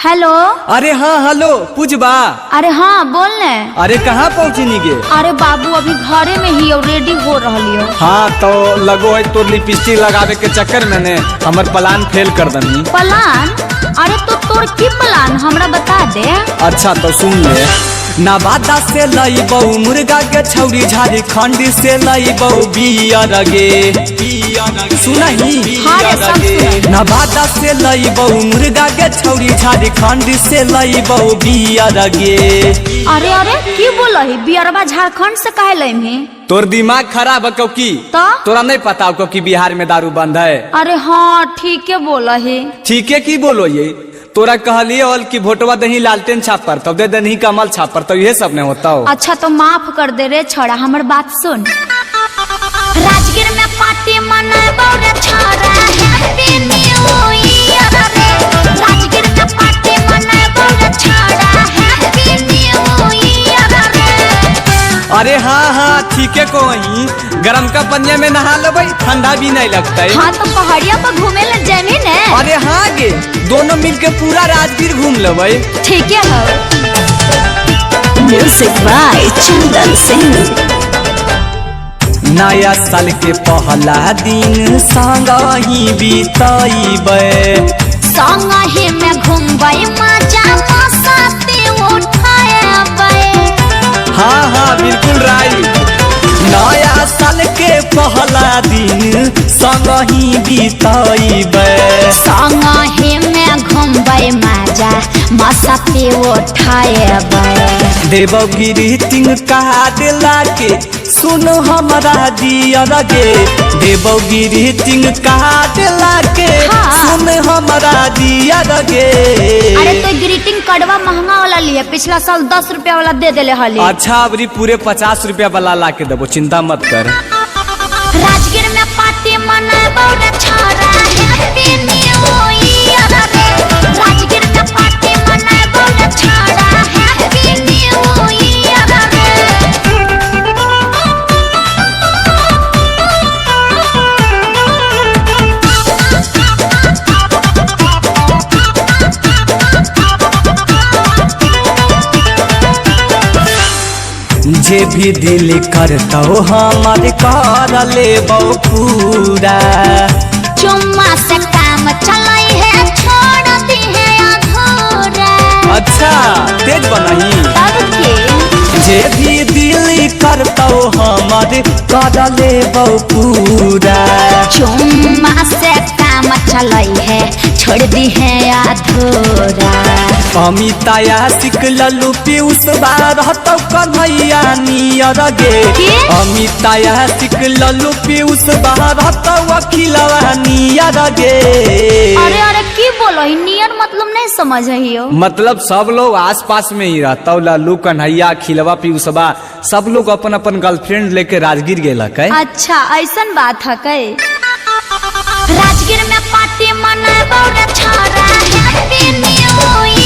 Hello. अरे हाँ hello पूजबा। अरे हाँ बोल ने। अरे कहाँ पहुँचनी गे? अरे बाबू अभी घरे में ही रेडी हो रही हो। हाँ तो लगो है तोर लिपस्टिक लगावे के चक्कर में ने हमर प्लान फेल कर दनी। प्लान? अरे तो तोर की प्लान हमरा बता दे। अच्छा तो सुन ले। नवादा से लई बहु मुर्गा के छौरी, झारखंड से लई बहु बियर गे। सुनही नवादा से लई बहु मुर्गा के छौरी, झारखंड से लई बहु बियर गे। अरे अरे की बोल ही बियरबा झारखंड से काहे लई है? तोर दिमाग खराब है की? तो तोरा नहीं पता हो कि बिहार में दारू बंद है? अरे हाँ ठीक है बोला है। ठीक है की बोलो ये? तोरा कहलिए और कि वोटवा दही लालटेन छाप पर तब दे दही कमल छाप पर, तो ये सब नहीं होता हो। अच्छा तो माफ कर दे रे छोड़ा, हमर बात सुन। राजगीर में पार्टी मनाबो रे छोड़ा, हैप्पी न्यू ईयर रे। राजगीर में पार्टी मनाबो रे छोड़ा, हैप्पी न्यू ईयर रे। अरे हाँ हाँ ठीक है कोई गरम का पनिया में नहा लेबै, ठंडा भी नहीं लगता है। हाँ तो पहाड़िया पर घूमे ले जानी ने। अरे हाँ गे दोनों मिलके पूरा राजगीर घूम लेबै। ठीक है हो। Music by Chandan Singh. नया साल के पहला दिन संग ही बीतैबै, संग ही में घूमबै मजा मस्ती उठाएबै। हाँ हाँ बिल्कुल राइट। नया साल के पहला दिन संग ही बीतैबै, संग ही में घूमबै मजा मस्ती उठाएबै। देवगिरी तिंग कार्ड लाके सुनो हमारा दियर गे। देवगिरी तिंग कार्ड लाके सुन हमारा दियर गे। अरे तो ग्रीटिंग कार्डवा महंगा वाला लिए, पिछला साल 10 रुपया वाला दे देले हली। अच्छा अबरी पूरे 50 रुपया वाला ला के देबो, चिंता मत कर। राजगीर में पार्टी मनाबो रे छोरा, हैप्पी न्यू ईयर रे। राजगीर में पार्टी मनाबो रे छोरा, हैप्पी न्यू ईयर रे। जे भी दिल करता हमारे कर लेबो पूरा। चुम्मा से काम चलाई है, छोड़ दी है अधूरा। अच्छा तेज बनाही। तब के जे भी दिल करता हमारे कर लेबो पूरा। चुम्मा से काम चलाई है, छोड़ दी है अधूरा। अमिताया सिक लल्लू पीयूष रहतौ कन्हैया नियर गे। अमिताया सिक लल्लू पीयूष रहतौ अखिलवा नियर गे। अरे अरे की बोलो ही नियर मतलब नहीं समझ ही हो। मतलब सब लोग आस पास में ही रहता, लल्लू कन्हैया खिलवा पीयूषबा सब लोग अपन अपन गर्लफ्रेंड लेके राजगीर गेलक है। अच्छा ऐसन बात है कई। राजगीर में पार्टी मनाबो रे छोरा, हैप्पी न्यू ईयर।